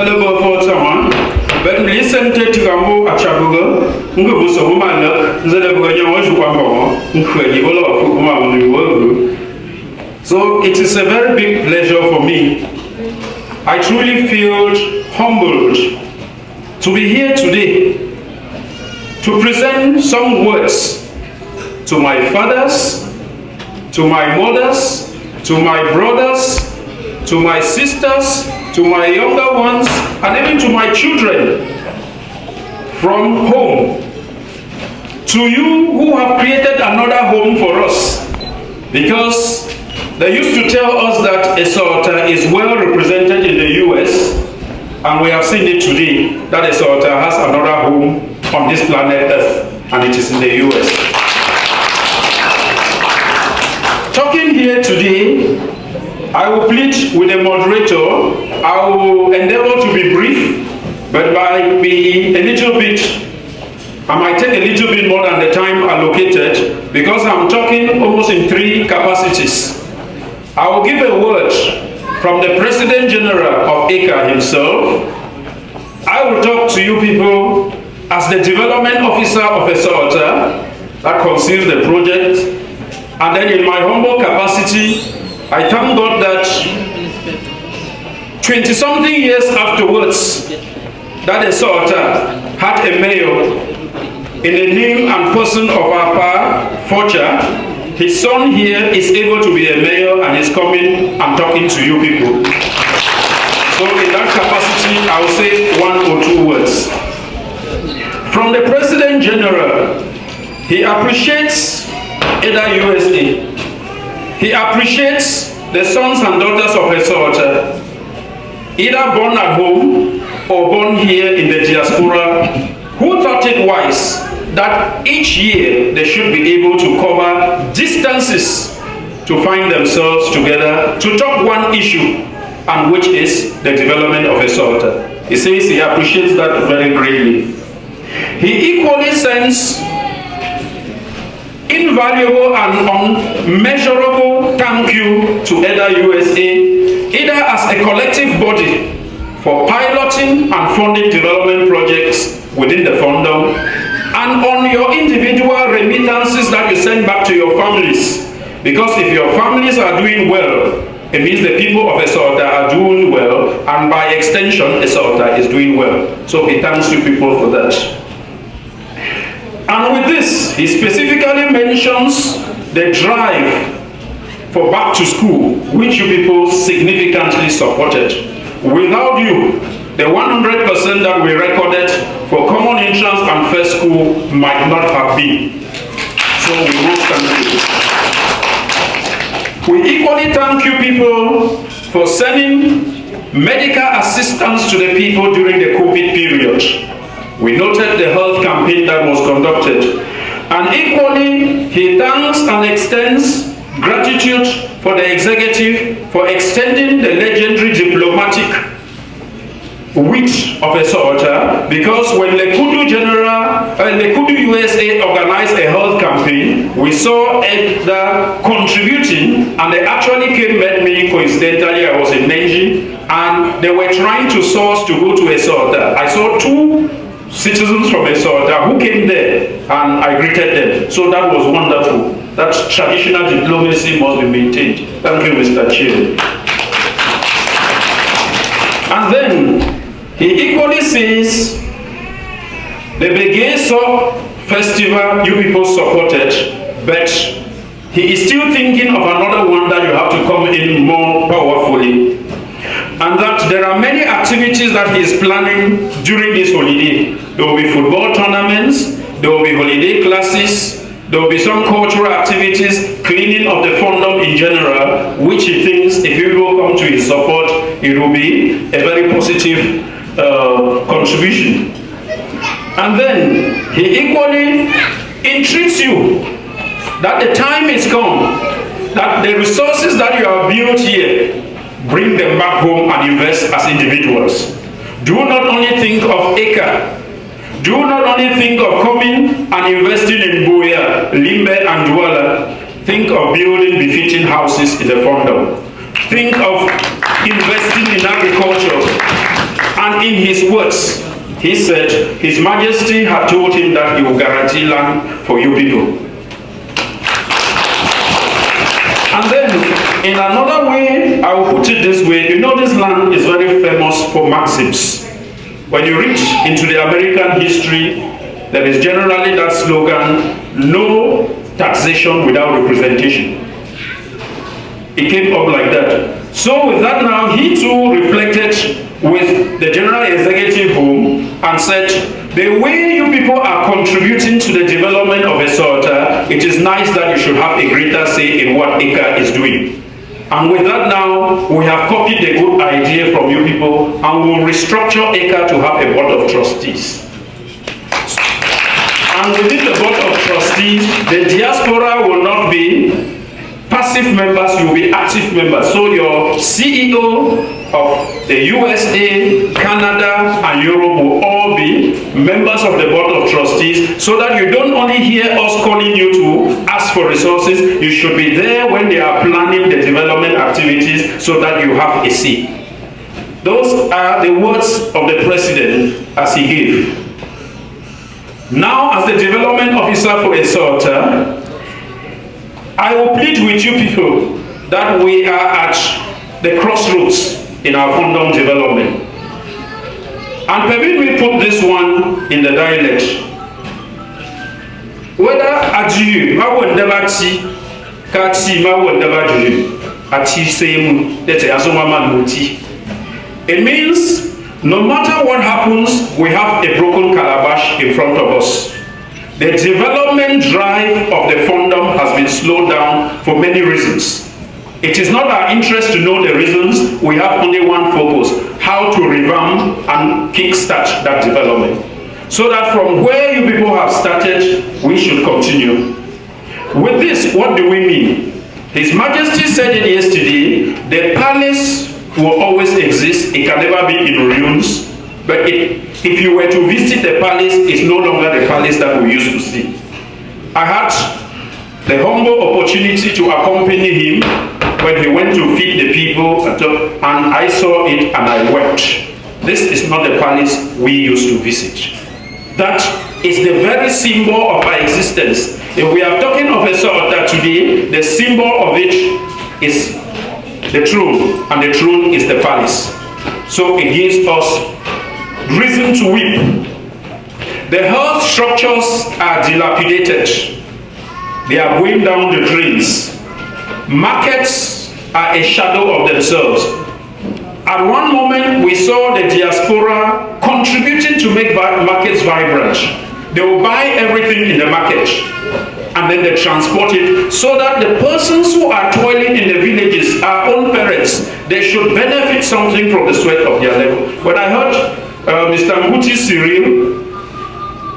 caliber for someone, but listen to Gambo Achabuga, Ngubuso Mana, so it is a very big pleasure for me. I truly feel humbled to be here today to present some words to my fathers, to my mothers, to my brothers, to my sisters, to my younger ones, and even to my children from home. To you who have created another home for us, because they used to tell us that Attah is well represented in the US, and we have seen it today, that Attah has another home on this planet Earth, and it is in the US. Talking here today, I will plead with the moderator. I will endeavor to be brief, but by be a little bit, I might take a little bit more than the time allocated, because I'm talking almost in 3 capacities. I will give a word from the President General of Attah himself. I will talk to you people as the development officer of Attah that conceives the project, and then in my humble capacity, I thank God that 20-something years afterwards, that Attah had a mayor in the name and person of Attah Forcha. His son here is able to be a mayor and is coming and talking to you people. So in that capacity, I will say 1 or 2 words. From the President General, he appreciates Attah USA. He appreciates the sons and daughters of Attah, either born at home or born here in the diaspora, who thought it wise that each year they should be able to cover distances to find themselves together to talk one issue, and which is the development of Attah. He says he appreciates that very greatly. He equally sends invaluable and unmeasurable thank you to Attah USA, either as a collective body for piloting and funding development projects within the fandom, and on your individual remittances that you send back to your families. Because if your families are doing well, it means the people of Attah are doing well, and by extension, Attah is doing well. So he thanks you people for that. And with this, he specifically mentions the drive for back to school, which you people significantly supported. Without you, the 100% that we recorded for common entrance and first school might not have been. So we most thank you. We equally thank you people for sending medical assistance to the people during the COVID period. We noted the health campaign that was conducted. And equally, he thanks and extends gratitude for the executive for extending the legendary diplomatic wit of Attah, because when the Kudu USA organized a health campaign, we saw Attah contributing, and they actually came met me coincidentally. I was in Menji, and they were trying to source to go to Attah. I saw 2 citizens from Attah who came there, and I greeted them. So that was wonderful. That traditional diplomacy must be maintained. Thank you, Mr. Chair. And then he equally says the Esso festival you people supported, but he is still thinking of another one that you have to come in more powerfully. And that there are many activities that he is planning during this holiday. There will be football tournaments, there will be holiday classes, there will be some cultural activities, cleaning of the fandom in general, which he thinks if people come to his support, it will be a very positive contribution. And then he equally entreats you that the time is come, that the resources that you have built here, bring them back home and invest as individuals. Do not only think of Attah. Do not only think of coming and investing in Boya, Limbe and Douala. Think of building befitting houses in the fandom. Think of investing in agriculture. And And in his words, he said, His Majesty had told him that he will guarantee land for you people. And then, in another way, I will put it this way. You know, this land is very famous for maxims. When you read into the American history, there is generally that slogan, no taxation without representation. It came up like that. So with that now, he too reflected with the General Executive Home and said, the way you people are contributing to the development of Attah, it is nice that you should have a greater say in what ECA is doing. And with that now, we have copied the good idea from you people and will restructure ECA to have a board of trustees. And within the board of trustees, the diaspora will not be passive members, you will be active members. So your CEO of the USA, Canada, and Europe will all be members of the board of trustees, so that you don't only hear us calling you to ask for resources, you should be there when they are planning the development activities, so that you have a say. Those are the words of the president as he gave. Now, as the development officer for Attah, I will plead with you people that we are at the crossroads in our fundum development. And permit me put this one in the dialect. Whether adieu, ma wo ndaba ti, ka ti ma wo ndaba ju, ati same that asoma man ti. It means no matter what happens, we have a broken calabash in front of us. The development drive of the fundum has been slowed down for many reasons. It is not our interest to know the reasons. We have only one focus: how to revamp and kickstart that development. So that from where you people have started, we should continue. With this, what do we mean? His Majesty said it yesterday, the palace will always exist. It can never be in ruins. But if you were to visit the palace, it's no longer the palace that we used to see. I had the humble opportunity to accompany him when he went to feed the people, and I saw it and I wept. This is not the palace we used to visit. That is the very symbol of our existence. If we are talking of Attah today, the symbol of it is the throne, and the throne is the palace. So it gives us reason to weep. The health structures are dilapidated. They are going down the drains. Markets are a shadow of themselves. At one moment, we saw the diaspora contributing to make markets vibrant. They will buy everything in the market and then they transport it, so that the persons who are toiling in the villages, our own parents, they should benefit something from the sweat of their labor. When I heard Mr. Mbuti Cyril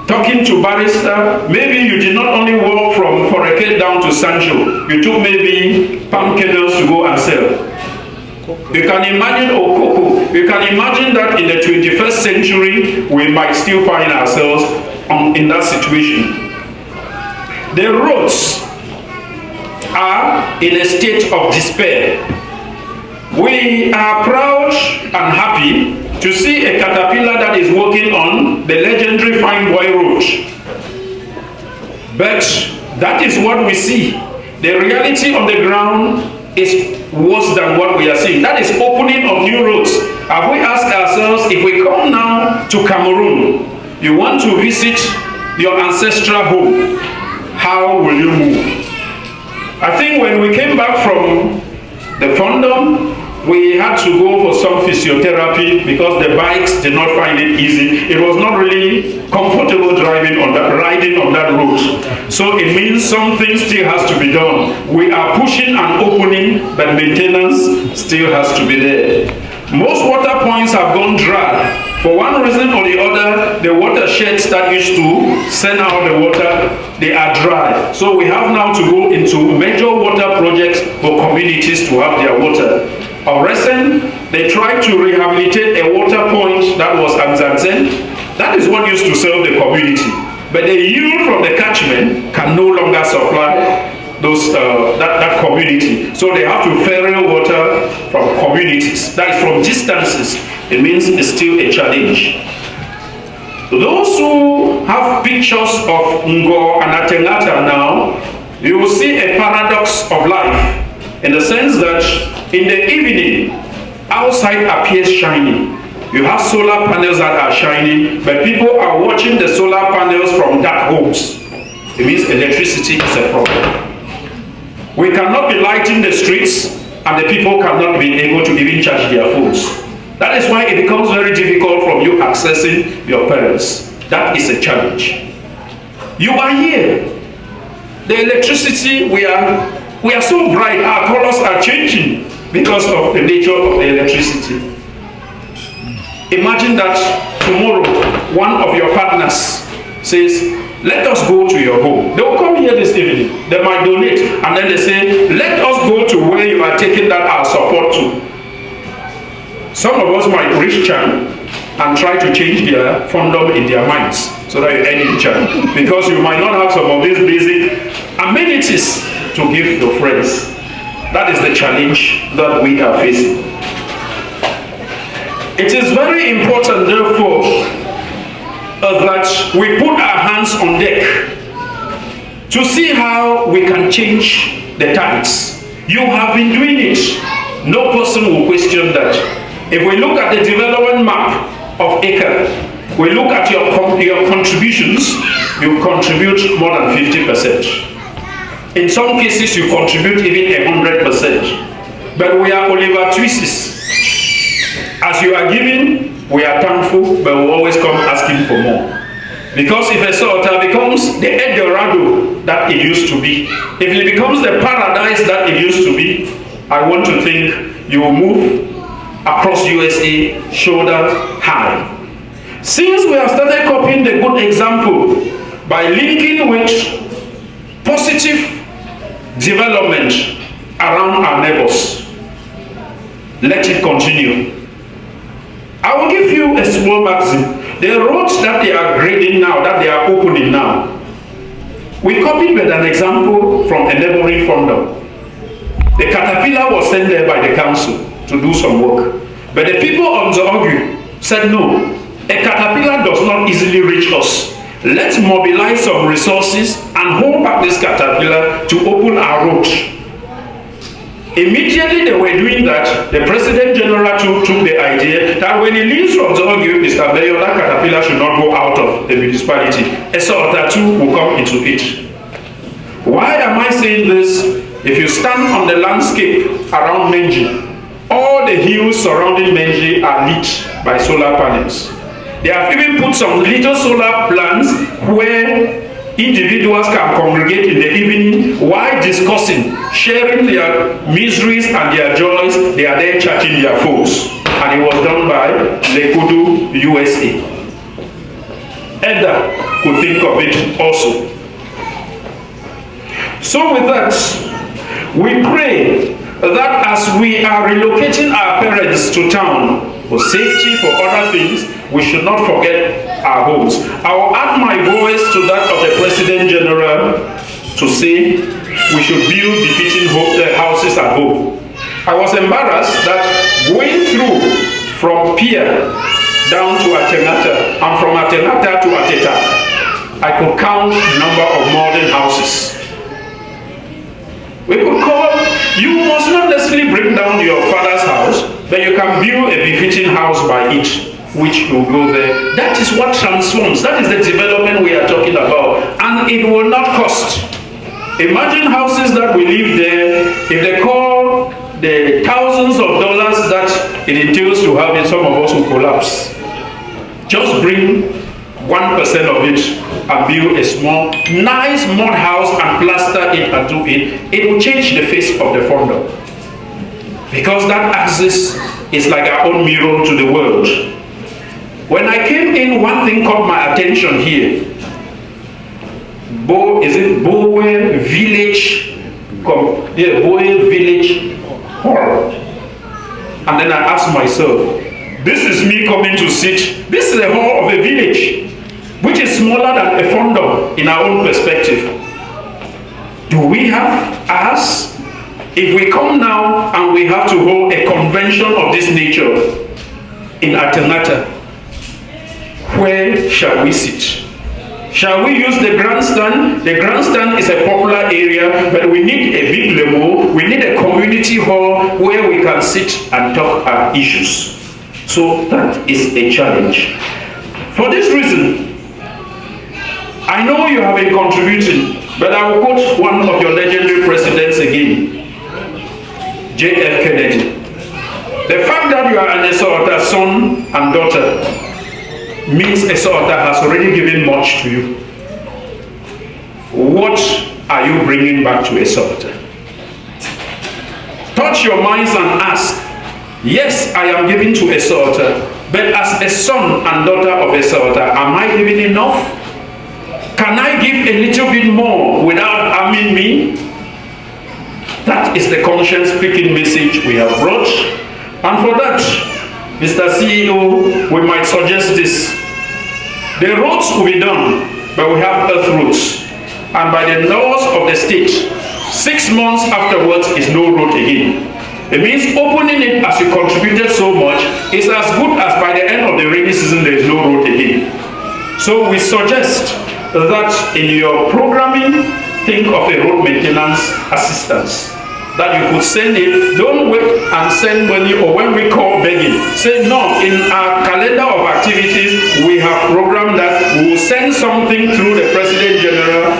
talking to Barrister, maybe you did not only walk from Forekate down to Sancho, you took maybe palm kernels to go and sell. You can imagine, cocoa, you can imagine that in the 21st century, we might still find ourselves in that situation. The roads are in a state of despair. We are proud and happy to see a caterpillar that is working on the legendary Fine Boy Road. But that is what we see. The reality on the ground is worse than what we are seeing. That is opening of new roads. Have we asked ourselves, if we come now to Cameroon, you want to visit your ancestral home, how will you move? I think when we came back from the fundum, we had to go for some physiotherapy because the bikes did not find it easy. It was not really comfortable riding on that road. So it means something still has to be done. We are pushing and opening, but maintenance still has to be there. Most water points have gone dry. For one reason or the other, the watersheds that used to send out the water, they are dry. So we have now to go into major water projects for communities to have their water. Of recent, they tried to rehabilitate a water point that was Anzanzen. That is what used to serve the community. But the yield from the catchment can no longer supply those that community. So they have to ferry water from communities, that is from distances, it means it's still a challenge. Those who have pictures of Ngo and Attah now, you will see a paradox of life, in the sense that in the evening, outside appears shiny. You have solar panels that are shining, but people are watching the solar panels from dark homes. It means electricity is a problem. We cannot be lighting the streets, and the people cannot be able to even charge their phones. That is why it becomes very difficult from you accessing your parents. That is a challenge. You are here. The electricity, we are so bright, our colors are changing because of the nature of the electricity. Imagine that tomorrow one of your partners says, let us go to your home. They will come here this evening. They might donate, and then they say, let us go to where you are taking that our support to. Some of us might reach Chan and try to change their fandom in their minds so that you end in Chan, because you might not have some of these basic amenities to give your friends. That is the challenge that we are facing. It is very important, therefore, that we put our hands on deck to see how we can change the tides. You have been doing it. No person will question that. If we look at the development map of ACRE, we look at your contributions, you contribute more than 50%. In some cases, you contribute even 100%. But we are Oliver Twists. As you are giving, we are thankful, but we always come asking for more. Because if Attah becomes the El Dorado that it used to be, if it becomes the paradise that it used to be, I want to think you will move across USA shoulder high. Since we have started copying the good example by linking with positive development around our neighbors, let it continue. I will give you a small maxim. The roads that they are grading now, that they are opening now, we copied with an example from a neighboring founder. The caterpillar was sent there by the council to do some work. But the people on the Ogu said, no, a caterpillar does not easily reach us. Let's mobilize some resources and hold back this caterpillar to open our road. Immediately they were doing that, the President General took the idea that when he leaves from the Ogu, Mr. Mayor, that caterpillar should not go out of the municipality. Esso too will come into it. Why am I saying this? If you stand on the landscape around Menji, all the hills surrounding Menji are lit by solar panels. They have even put some little solar plants where individuals can congregate in the evening while discussing, sharing their miseries and their joys. They are there charging their phones. And it was done by Lekudu, USA. Attah could think of it also. So with that, we pray that as we are relocating our parents to town for safety, for other things, we should not forget our homes. I will add my voice to that of the President General to say we should build befitting houses at home. I was embarrassed that going through from Pier down to Attah and from Attah to Attah, I could count the number of modern houses. We could call, you must not necessarily bring down your father's house, but you can build a befitting house by it, which will go there. That is what transforms. That is the development we are talking about. And it will not cost. Imagine houses that we live there, if they call the thousands of dollars that it entails to have it, some of us will collapse. Just bring 1% of it and build a small, nice mud house and plaster it and do it. It will change the face of the founder. Because that axis is like our own mirror to the world. When I came in, one thing caught my attention here. Bowe Village? Yeah, Bowe Village Hall. And then I asked myself, this is me coming to sit. This is a hall of a village, which is smaller than a founder in our own perspective. Do we have us? If we come now and we have to hold a convention of this nature, in Attah, where shall we sit? Shall we use the grandstand? The grandstand is a popular area, but we need a big limo. We need a community hall where we can sit and talk our issues. So that is a challenge. For this reason, I know you have been contributing, but I will quote one of your legendary presidents again, J.F. Kennedy. The fact that you are an Esso son and daughter means Esso has already given much to you. What are you bringing back to Esso? Touch your minds and ask, yes, I am giving to Esso, but as a son and daughter of Esso, am I giving enough? Can I give a little bit more without harming me? That is the conscience-speaking message we have brought. And for that, Mr. CEO, we might suggest this. The roads will be done, but we have earth roads. And by the laws of the state, 6 months afterwards is no road again. It means opening it as you contributed so much is as good as by the end of the rainy season there is no road again. So we suggest that in your programming, think of a road maintenance assistance. That you could send it, don't wait and send money, or when we call begging, say no, in our calendar of activities, we have programmed that we will send something through the President General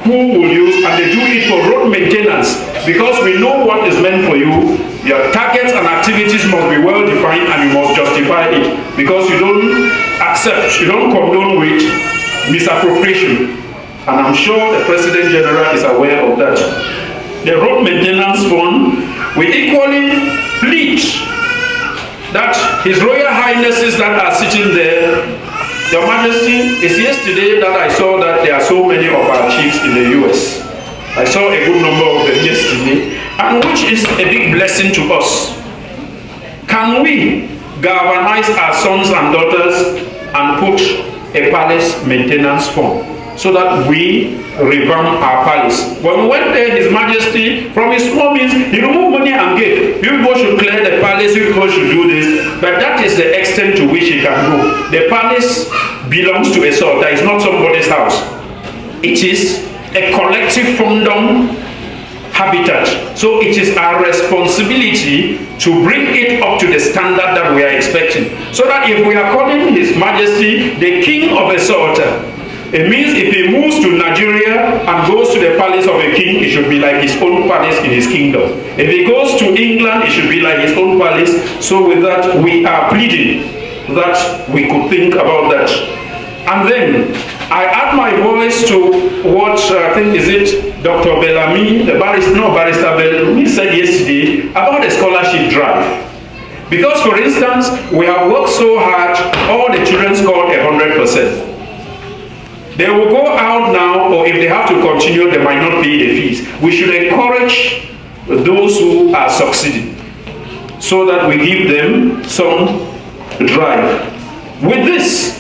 who will use, and they do it for road maintenance, because we know what is meant for you. Your targets and activities must be well defined and you must justify it, because you don't accept, you don't condone with misappropriation. And I'm sure the President General is aware of that. The road maintenance fund, we equally plead that His Royal Highnesses that are sitting there, Your Majesty, it's yesterday that I saw that there are so many of our chiefs in the US. I saw a good number of them yesterday, and which is a big blessing to us. Can we galvanize our sons and daughters and put a palace maintenance fund, so that we revamp our palace? When we went there, His Majesty, from his small means, he removed money and gave. You people should clear the palace, you people should do this. But that is the extent to which he can go. The palace belongs to Esso. That is not somebody's house. It is a collective fundum habitat. So it is our responsibility to bring it up to the standard that we are expecting. So that if we are calling His Majesty the King of Esso, it means if he moves to Nigeria and goes to the palace of a king, it should be like his own palace in his kingdom. If he goes to England, it should be like his own palace. So with that, we are pleading that we could think about that. And then, I add my voice to what I think is it, Dr. Bellamy, Barrister Bellamy said yesterday about the scholarship drive. Because for instance, we have worked so hard, all the children scored 100%. They will go out now, or if they have to continue, they might not pay the fees. We should encourage those who are succeeding, so that we give them some drive. With this,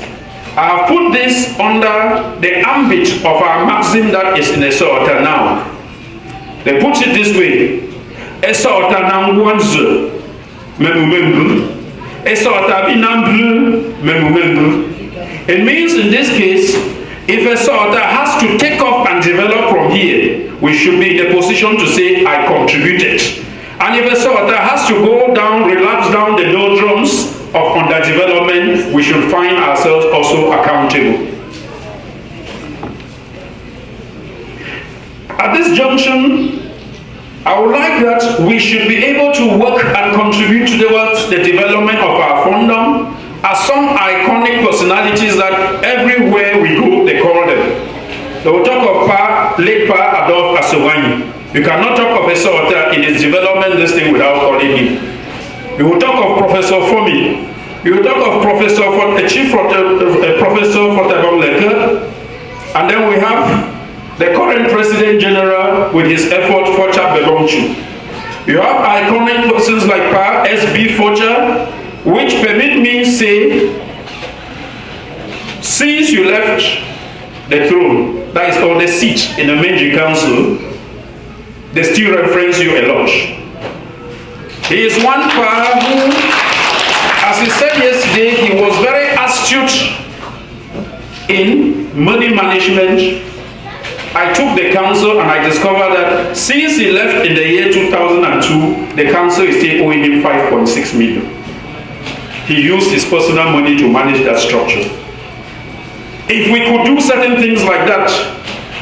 I have put this under the ambit of our maxim that is in Esso now. They put it this way: Esso nanguanzu memumembu, Esso binambu memumembu. It means in this case, if Esso has to take off and develop from here, we should be in a position to say, I contributed. And if Esso has to go down, relapse down the doldrums of underdevelopment, we should find ourselves also accountable. At this junction, I would like that we should be able to work and contribute towards the development of our fundum as some iconic personalities that everywhere we go, they call them. They will talk of late Pa Adolf Asowani. You cannot talk of Esso in its development this thing without calling him. You will talk of Professor Fomi. You will talk of Professor Fortabam Leke. And then we have the current President General with his effort, Focha Belongchu. You have iconic persons like Pa S.B. Focha, which permit me say, since you left the throne, that is, or the seat in the Menji Council, they still reference you a lot. He is one Pa who, as as he said yesterday, he was very astute in money management. I took the council and I discovered that since he left in the year 2002, the council is still owing him 5.6 million. He used his personal money to manage that structure. If we could do certain things like that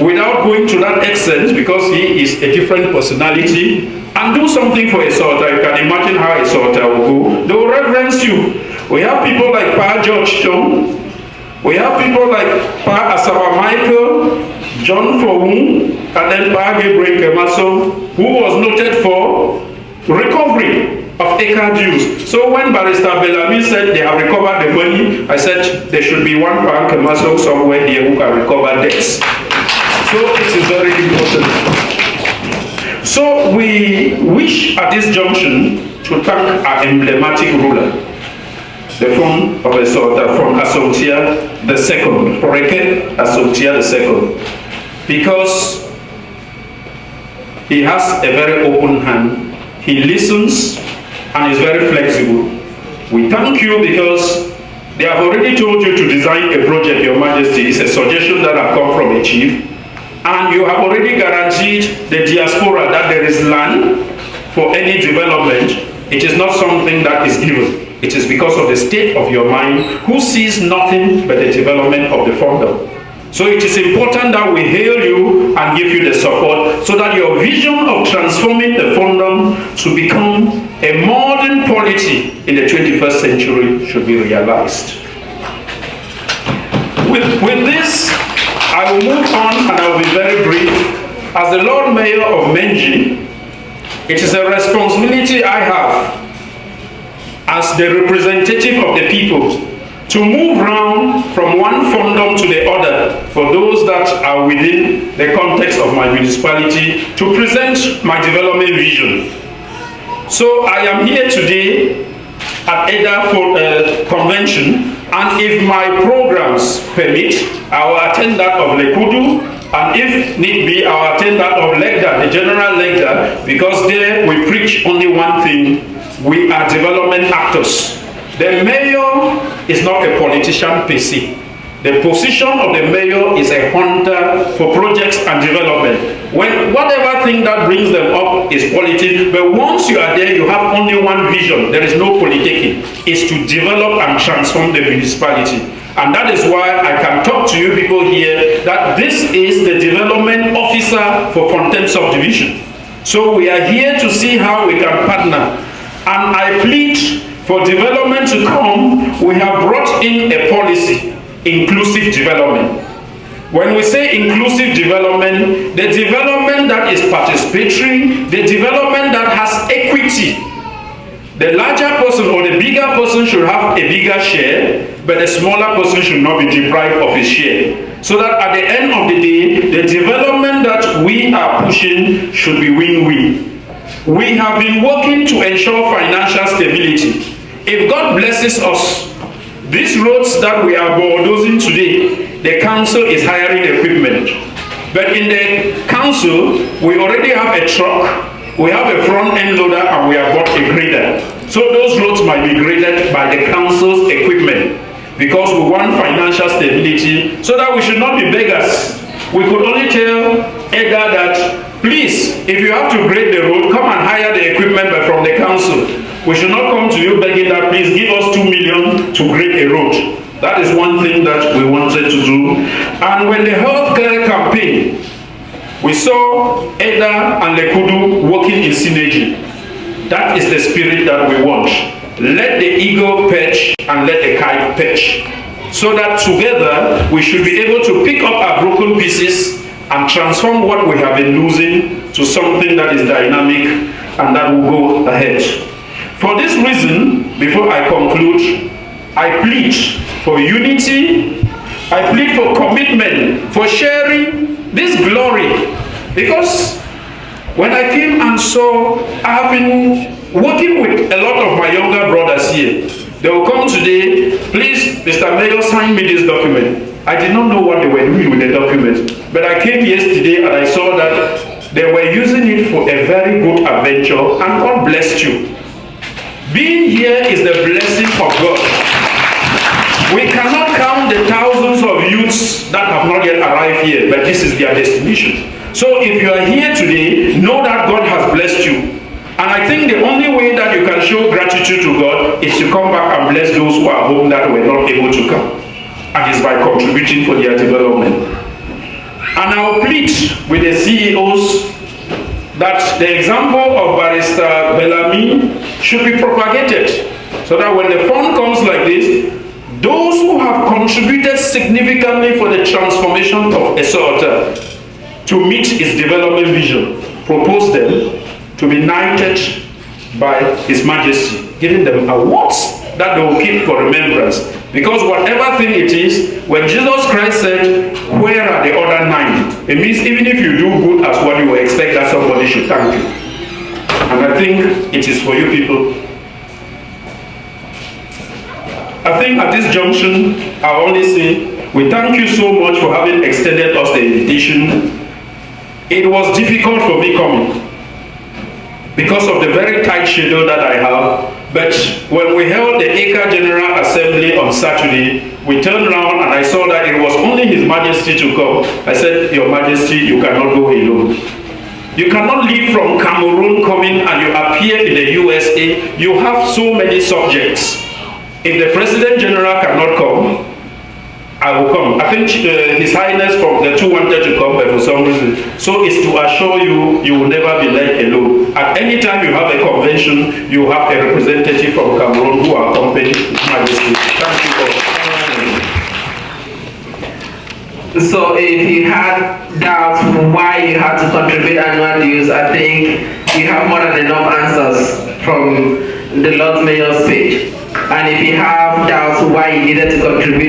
without going to that extent, because he is a different personality, and do something for a Attah, you can imagine how a Attah will go. They will reverence you. We have people like Pa George John. We have people like Pa Asaba Michael, John Fowun, and then Pa Gabriel Kemaso, who was noted for recovery of acre dues. So when Barrister Bellamy said they have recovered the money, I said there should be one Pa Kemaso somewhere here who can recover debts. So it is very important. So we wish at this junction to thank our emblematic ruler, the son of Esso, from Asomtia II, Poreke Asomtia II, because he has a very open hand, he listens and is very flexible. We thank you because they have already told you to design a project, Your Majesty. It's a suggestion that has come from a chief. And you have already guaranteed the diaspora that there is land for any development. It is not something that is given. It is because of the state of your mind, who sees nothing but the development of the fondom. So it is important that we hail you and give you the support so that your vision of transforming the fondom to become a modern polity in the 21st century should be realized. With this, I will move on and I will be very brief. As the Lord Mayor of Menji, it is a responsibility I have as the representative of the people to move around from one fondom to the other for those that are within the context of my municipality to present my development vision. So I am here today at Attah convention, and if my programs permit, I will attend that of Lekudu, and if need be, I will attend that of Legda, the general Legda, because there we preach only one thing: we are development actors. The mayor is not a politician per se. The position of the mayor is a hunter for projects and development. When whatever thing that brings them up is politics, but once you are there, you have only one vision. There is no politicking. It's to develop and transform the municipality. And that is why I can talk to you people here that this is the development officer for Content Subdivision. So we are here to see how we can partner. And I plead for development to come. We have brought in a policy, inclusive development. When we say inclusive development, the development that is participatory, the development that has equity. The larger person or the bigger person should have a bigger share, but the smaller person should not be deprived of his share. So that at the end of the day, the development that we are pushing should be win-win. We have been working to ensure financial stability. If God blesses us, these roads that we are bulldozing today, the council is hiring equipment. But in the council, we already have a truck, we have a front end loader, and we have bought a grader. So those roads might be graded by the council's equipment because we want financial stability so that we should not be beggars. We could only tell Attah that, please, if you have to grade the road, come and hire the equipment from the council. We should not come to you begging that, please give us 2 million to grade a road. That is one thing that we wanted to do. And when the healthcare campaign, we saw Attah and Lekudu working in synergy. That is the spirit that we want. Let the eagle perch and let the kite perch. So that together we should be able to pick up our broken pieces and transform what we have been losing to something that is dynamic and that will go ahead. For this reason, before I conclude, I plead for unity, I plead for commitment, for sharing this glory. Because when I came and saw, I have been working with a lot of my younger brothers here. They will come today, please, Mr. Mayor, sign me this document. I did not know what they were doing with the document. But I came yesterday and I saw that they were using it for a very good adventure, and God blessed you. Being here is the blessing of God. We cannot count the thousands of youths that have not yet arrived here, but this is their destination. So if you are here today, know that God has blessed you. And I think the only way that you can show gratitude to God is to come back and bless those who are home that were not able to come. And it's by contributing for their development. And I'll plead with the CEOs that the example of Barrister Bellamy should be propagated, so that when the fund comes like this, those who have contributed significantly for the transformation of Esso to meet its development vision, propose them to be knighted by His Majesty, giving them awards that they will keep for remembrance. Because whatever thing it is, when Jesus Christ said, "Where are the other 9?" it means even if you do good as what you expect that somebody should thank you. And I think it is for you people. I think at this junction, I only say, we thank you so much for having extended us the invitation. It was difficult for me coming because of the very tight schedule that I have. But when we held the Acre General Assembly on Saturday, we turned around and I saw that it was only His Majesty to come. I said, "Your Majesty, you cannot go alone. You cannot leave from Cameroon coming and you appear in the USA. You have so many subjects. If the President General cannot come, I will come." I think His Highness from the 2 wanted to come, but for some reason. So it's to assure you, you will never be left alone. At any time you have a convention, you have a representative from Cameroon who accompany His Majesty. Thank you all. So if you had doubts why you had to contribute annual dues, I think you have more than enough answers from the Lord Mayor's speech. And if you have doubts why you needed to contribute